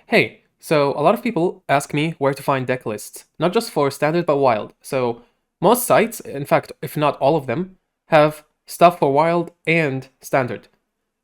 Hey, so a lot of people ask me where to find deck lists, not just for standard but wild. So most sites, in fact, if not all of them, have stuff for wild and standard.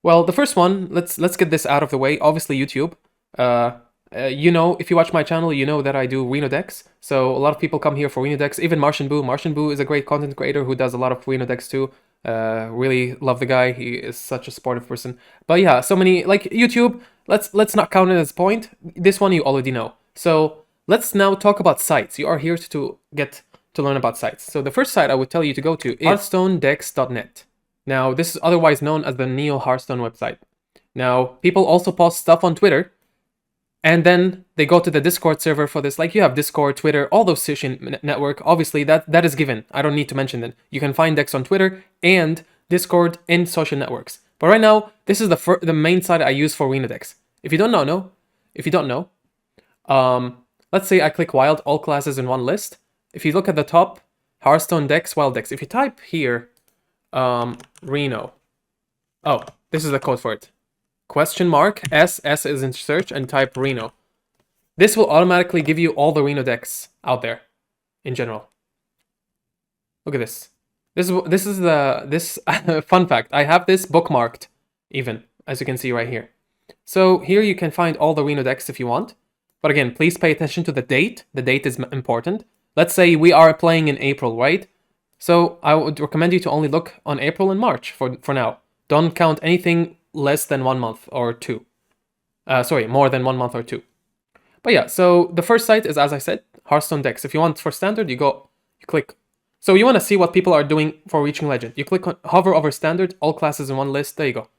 Well, the first one, let's get this out of the way. Obviously, YouTube. If you watch my channel, you know that I do Reno decks. So a lot of people come here for Reno decks. Even Martian Boo. Martian Boo is a great content creator who does a lot of Reno decks too. Really love the guy. He is such a supportive person. But yeah, so many like YouTube. Let's not count it as a point. This one you already know. So let's now talk about sites. You are here to get to learn about sites. So the first site I would tell you to go to is HearthstoneDecks.net. Now, this is otherwise known as the Neo Hearthstone website. Now, people also post stuff on Twitter, and then they go to the Discord server for this. Like, you have Discord, Twitter, all those social network. Obviously, that is given. I don't need to mention it. You can find decks on Twitter and Discord and social networks. But right now, this is the main site I use for Arena decks. If you don't know, let's say I click Wild, all classes in one list. If you look at the top, Hearthstone decks, Wild decks. If you type here, Reno. Oh, this is the code for it. Question mark, S is in search, and type Reno. This will automatically give you all the Reno decks out there, in general. Look at this. This is fun fact. I have this bookmarked, even, as you can see right here. So here you can find all the Reno decks if you want. But again, please pay attention to the date. The date is important. Let's say we are playing in April, right? So I would recommend you to only look on April and March for now. Don't count anything less than 1 month or two. More than 1 month or two. But yeah, so the first site is, as I said, Hearthstone decks. If you want for standard, you click. So you want to see what people are doing for reaching legend. You click on, hover over standard, all classes in one list. There you go.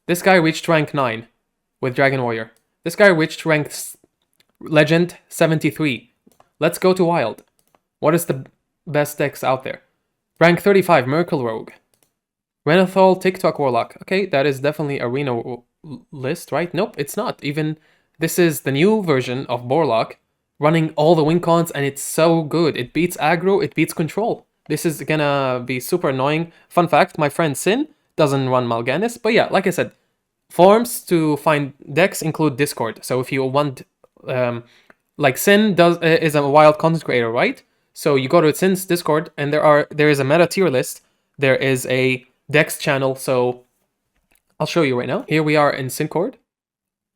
This guy reached rank 9 with Dragon Warrior. This guy reached rank legend 73. Let's go to wild. What is the best decks out there? Rank 35, Miracle Rogue. Renathal, TikTok Warlock. Okay, that is definitely a Reno list, right? Nope, it's not. Even this is the new version of Borlock running all the win cons, and it's so good. It beats aggro, it beats control. This is gonna be super annoying. Fun fact, my friend Sin doesn't run Mal'Ganis, but yeah, like I said, forms to find decks include Discord. So if you want, like Sin is a wild content creator, right? So you go to Sin's Discord, and there is a meta tier list. There is a decks channel. So I'll show you right now. Here we are in Syncord.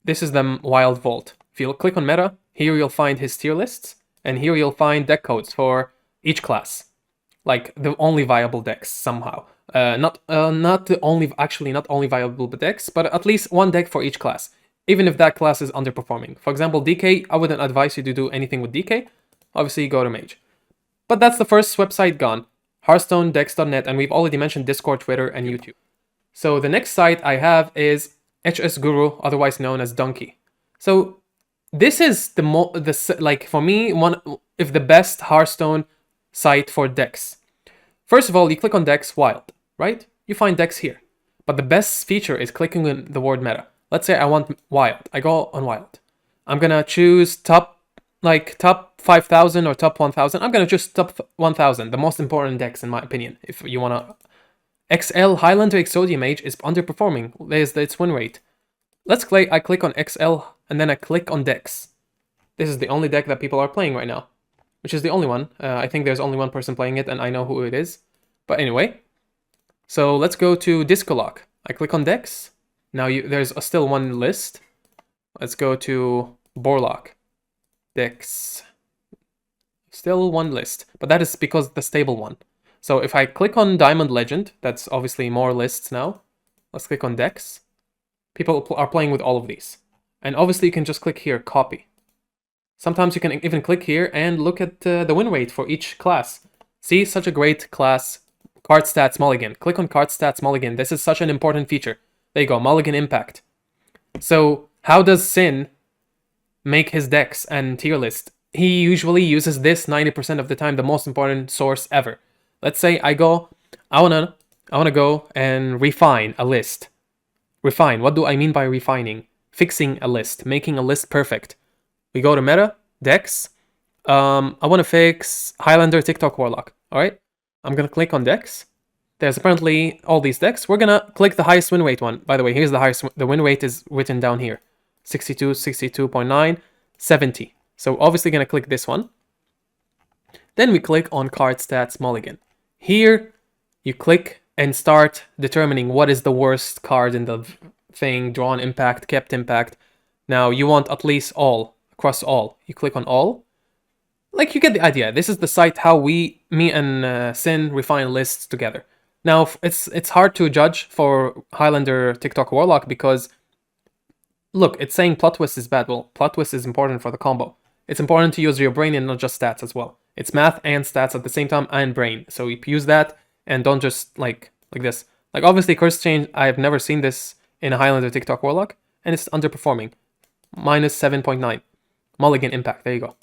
This is the Wild Vault. If you click on meta, here you'll find his tier lists, and here you'll find deck codes for each class, like the only viable decks somehow. Not only viable decks, but at least one deck for each class, even if that class is underperforming. For example, DK, I wouldn't advise you to do anything with DK. Obviously, you go to Mage. But that's the first website gone. HearthstoneDecks.net, and we've already mentioned Discord, Twitter, and YouTube. So the next site I have is HsGuru, otherwise known as Donkey. So this is for me, one of the best Hearthstone site for decks. First of all, you click on decks, wild, right? You find decks here. But the best feature is clicking on the word meta. Let's say I want wild. I go on wild. I'm gonna choose top 5,000 or top 1,000. I'm gonna choose top 1,000, the most important decks in my opinion. If you wanna, XL Highlander Exodia Mage is underperforming. There's its win rate. I click on XL and then I click on decks. This is the only deck that people are playing right now, which is the only one. I think there's only one person playing it, and I know who it is. But anyway, so let's go to Discolock. I click on decks. Now there's still one list. Let's go to Borlock. Decks. Still one list, but that is because the stable one. So if I click on Diamond Legend, that's obviously more lists now. Let's click on decks. People are playing with all of these. And obviously you can just click here, copy. Sometimes you can even click here and look at the win rate for each class. See, such a great class. Card stats mulligan. Click on card stats mulligan. This is such an important feature. There you go, mulligan impact. So how does Sin make his decks and tier list? He usually uses this 90% of the time, the most important source ever. Let's say I wanna go and refine a list. Refine, what do I mean by refining? Fixing a list, making a list perfect. We go to meta, decks. I want to fix Highlander TikTok Warlock. Alright, I'm gonna click on decks. There's apparently all these decks. We're gonna click the highest win rate one. By the way, here's the highest, the win rate is written down here. 62, 62.9, 70. So obviously gonna click this one. Then we click on card stats mulligan. Here, you click and start determining what is the worst card in the thing, drawn impact, kept impact. Now you want at least all, across all. You click on all. Like, you get the idea. This is the site how me and Sin refine lists together. Now, it's hard to judge for Highlander TikTok Warlock because, look, it's saying plot twist is bad. Well, plot twist is important for the combo. It's important to use your brain and not just stats as well. It's math and stats at the same time and brain. So you use that and don't just like this. Like, obviously, Curse Change, I've never seen this in a Highlander TikTok Warlock, and it's underperforming. Minus 7.9. Mulligan impact. There you go.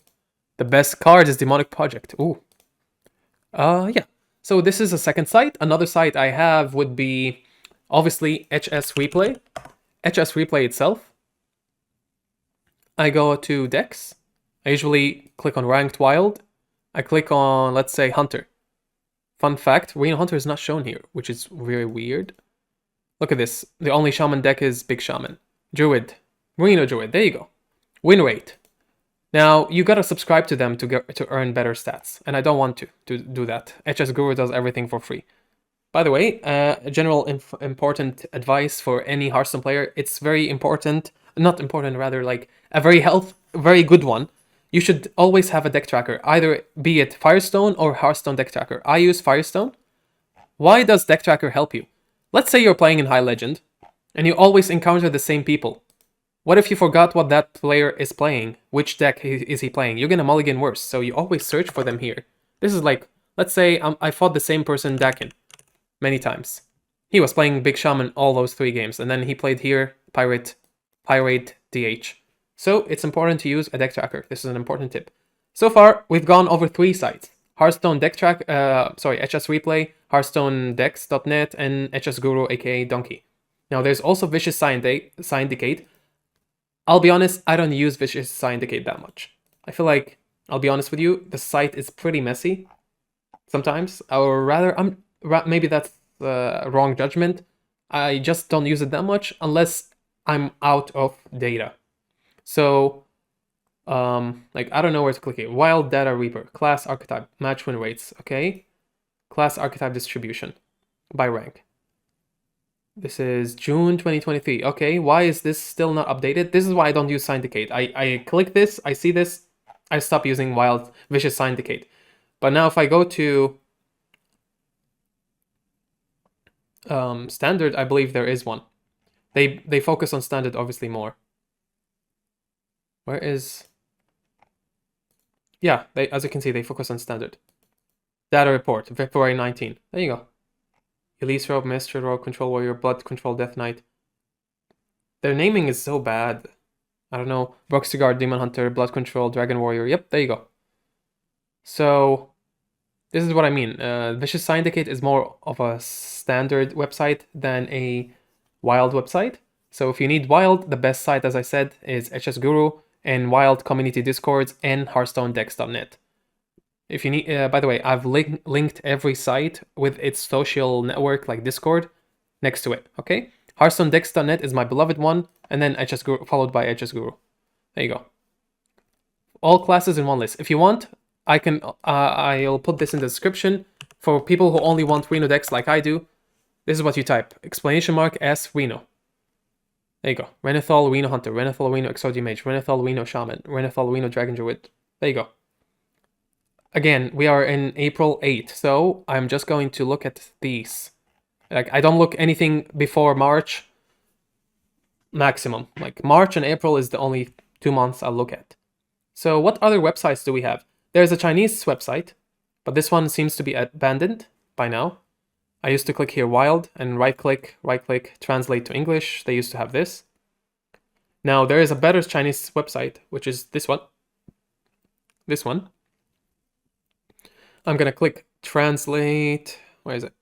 The best card is Demonic Project. Ooh. Yeah. So this is a second site. Another site I have would be, obviously, HsReplay. HsReplay itself. I go to decks. I usually click on Ranked Wild. I click on, let's say, Hunter. Fun fact, Reno Hunter is not shown here, which is very weird. Look at this. The only Shaman deck is Big Shaman. Druid. Reno Druid. There you go. Win rate. Now, you gotta subscribe to them to earn better stats, and I don't want to do that. HS Guru does everything for free. By the way, general important advice for any Hearthstone player, it's very important, not important, rather like a very good one. You should always have a deck tracker, either be it Firestone or Hearthstone deck tracker. I use Firestone. Why does deck tracker help you? Let's say you're playing in High Legend, and you always encounter the same people. What if you forgot what that player is playing? Which deck is he playing? You're gonna mulligan worse, so you always search for them here. This is like, let's say I fought the same person Dakin many times. He was playing Big Shaman all those 3 games, and then he played here, Pirate, DH. So it's important to use a deck tracker. This is an important tip. So far, we've gone over 3 sites. Hearthstone deck track, HsReplay, HearthstoneDecks.net, and HsGuru, aka Donkey. Now there's also Vicious Syndicate. I'll be honest, I don't use Vicious Syndicate that much. I feel like, I'll be honest with you, the site is pretty messy sometimes. Or rather, maybe that's wrong judgment. I just don't use it that much unless I'm out of data. So, like, I don't know where to click it. Wild Data Reaper, Class Archetype, Match Win Rates, okay? Class Archetype Distribution, by rank. This is June 2023. Okay, why is this still not updated? This is why I don't use Syndicate. I click this, I see this, I stop using Wild Vicious Syndicate. But now if I go to Standard, I believe there is one. They focus on Standard obviously more. Where is... Yeah, as you can see, they focus on Standard. Data report, February 19. There you go. Elise Robe, Master Robe, Control Warrior, Blood Control, Death Knight. Their naming is so bad. I don't know. Broxigard, Demon Hunter, Blood Control, Dragon Warrior. Yep, there you go. So, this is what I mean. Vicious Syndicate is more of a standard website than a wild website. So if you need wild, the best site, as I said, is HsGuru and wild community discords and HearthstoneDecks.net. If you need, by the way, I've linked every site with its social network like Discord next to it, okay? HearthstoneDecks.net is my beloved one, and then HsGuru, followed by HsGuru. There you go. All classes in one list. If you want, I'll put this in the description for people who only want Reno decks like I do. This is what you type: !S Reno. There you go. Renethal, Reno Hunter, Renethal, Reno Exodia Mage, Renethal, Reno Shaman, Renethal, Reno Dragon Druid. There you go. Again, we are in April 8th, so I'm just going to look at these. Like, I don't look anything before March maximum. Like, March and April is the only 2 months I'll look at. So what other websites do we have? There's a Chinese website, but this one seems to be abandoned by now. I used to click here wild and right click, translate to English. They used to have this. Now there is a better Chinese website, which is this one. This one. I'm gonna click translate. Where is it?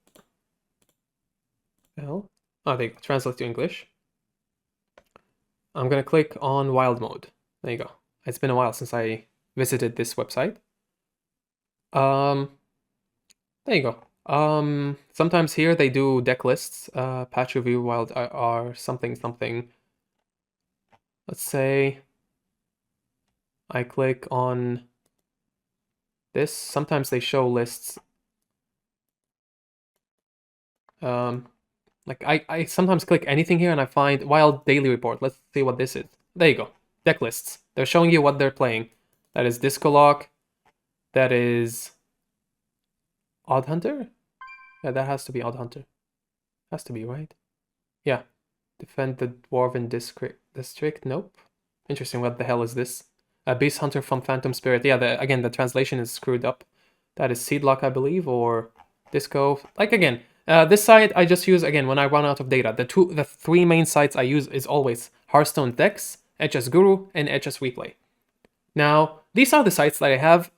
Oh, there you go. Translate to English. I'm gonna click on wild mode. There you go. It's been a while since I visited this website. There you go. Sometimes here they do deck lists, patch review, wild are something. let's say I click on this. Sometimes they show lists. Like I sometimes click anything here and I find Wild Daily Report. Let's see what this is. There you go. Deck lists. They're showing you what they're playing. That is Disco Lock. That is Odd Hunter? Yeah, that has to be Odd Hunter. Has to be, right? Yeah. Defend the Dwarven District. Nope. Interesting. What the hell is this? A Beast Hunter from Phantom Spirit. Yeah, again, the translation is screwed up. That is Seedlock, I believe, or Disco. Like, again, this site I just use, again, when I run out of data. The three main sites I use is always Hearthstone Decks, HsGuru, and HsReplay. Now, these are the sites that I have.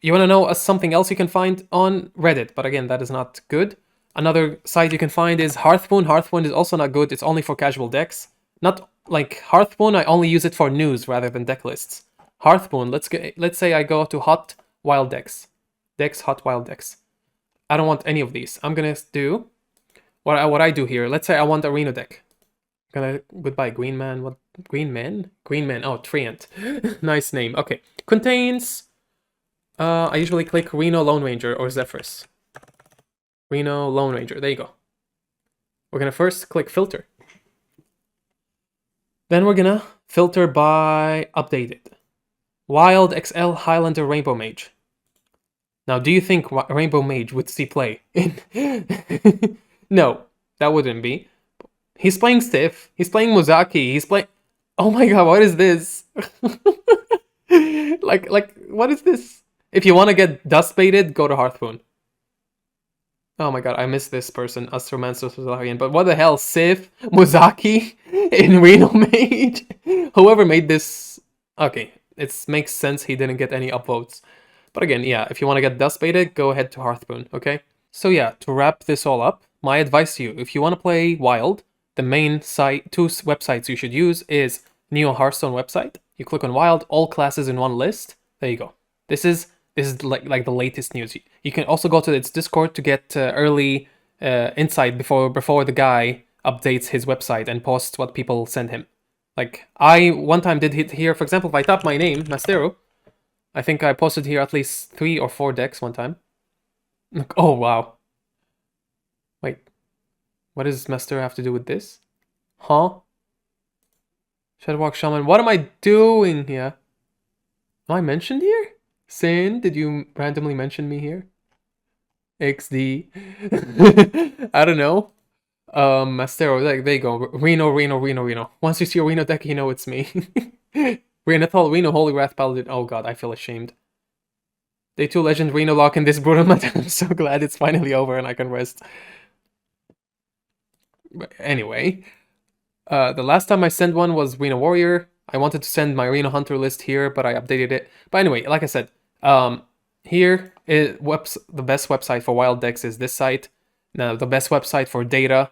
You want to know something else you can find on Reddit, but again, that is not good. Another site you can find is HearthPwn. HearthPwn is also not good. It's only for casual decks. Not like HearthPwn, I only use it for news rather than deck lists. HearthPwn, let's say I go to Hot Wild Decks. Hot Wild Decks. I don't want any of these. I'm gonna do what I do here. Let's say I want a Reno deck. Goodbye, Green Man. What? Green Man? Green Man. Oh, Treant. Nice name. Okay. Contains. I usually click Reno Lone Ranger or Zephyrus. Reno Lone Ranger. There you go. We're gonna first click filter. Then we're gonna filter by updated. Wild XL Highlander Rainbow Mage. Now, do you think Rainbow Mage would see play? No, that wouldn't be. He's playing Stiff. He's playing Mozaki. He's playing... Oh my god, what is this? like, what is this? If you want to get dust baited, go to Hearthstone. Oh my god, I miss this person, Astromancer Solarian. But what the hell, Sif, Mozaki, in Reno Mage? Whoever made this... Okay, it makes sense he didn't get any upvotes. But again, yeah, if you want to get dust baited, go ahead to Hearthstone, okay? So yeah, to wrap this all up, my advice to you, if you want to play Wild, the main site, two websites you should use is Neo Hearthstone website. You click on Wild, all classes in one list. There you go. This is like the latest news. You can also go to its Discord to get early insight before the guy updates his website and posts what people send him. Like, I one time did hit here, for example, if I type my name, Mastero, I think I posted here at least 3 or 4 decks one time. Oh, wow. Wait. What does Mastero have to do with this? Huh? Shadowwalk Shaman. What am I doing here? Am I mentioned here? Sin, did you randomly mention me here? XD. I don't know. Mastero, there you go. Reno. Once you see a Reno deck, you know it's me. Reno, Holy Wrath Paladin. Oh god, I feel ashamed. Day 2 Legend Reno lock in this brutal meta. I'm so glad it's finally over and I can rest. But anyway, the last time I sent one was Reno Warrior. I wanted to send my Reno Hunter list here, but I updated it. But anyway, like I said, here is the best website for wild decks is this site. Now, the best website for data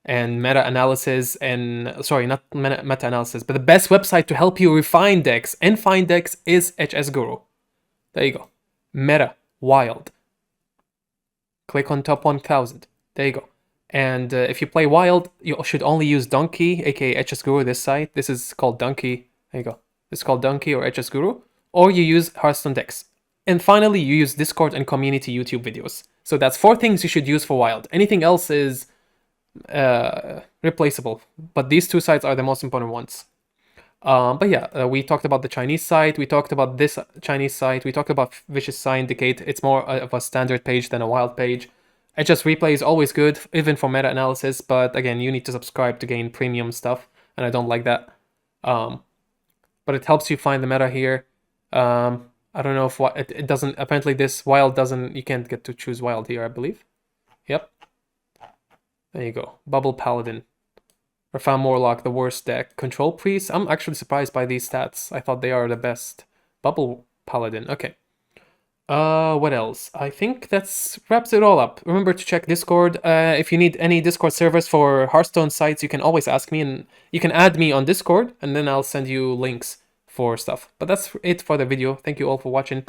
and meta-analysis and... Sorry, not meta-analysis, but the best website to help you refine decks and find decks is HsGuru. There you go. Meta, Wild. Click on top 1000. There you go. And if you play Wild, you should only use Donkey, aka HsGuru, this site. This is called Donkey. There you go. This is called Donkey or HsGuru. Or you use Hearthstone decks. And finally, you use Discord and community YouTube videos. So that's 4 things you should use for Wild. Anything else is replaceable. But these 2 sites are the most important ones. But yeah, we talked about the Chinese site. We talked about this Chinese site. We talked about Vicious Syndicate. It's more of a standard page than a Wild page. HsReplay is always good, even for meta-analysis, but again, you need to subscribe to gain premium stuff, and I don't like that. But it helps you find the meta here. I don't know if it doesn't, apparently this Wild doesn't, you can't get to choose Wild here, I believe. Yep. There you go. Bubble Paladin. Profound Warlock, the worst deck. Control Priest, I'm actually surprised by these stats. I thought they are the best. Bubble Paladin, okay. What else? I think that wraps it all up. Remember to check Discord. If you need any Discord servers for Hearthstone sites, you can always ask me, and you can add me on Discord, and then I'll send you links for stuff. But that's it for the video. Thank you all for watching.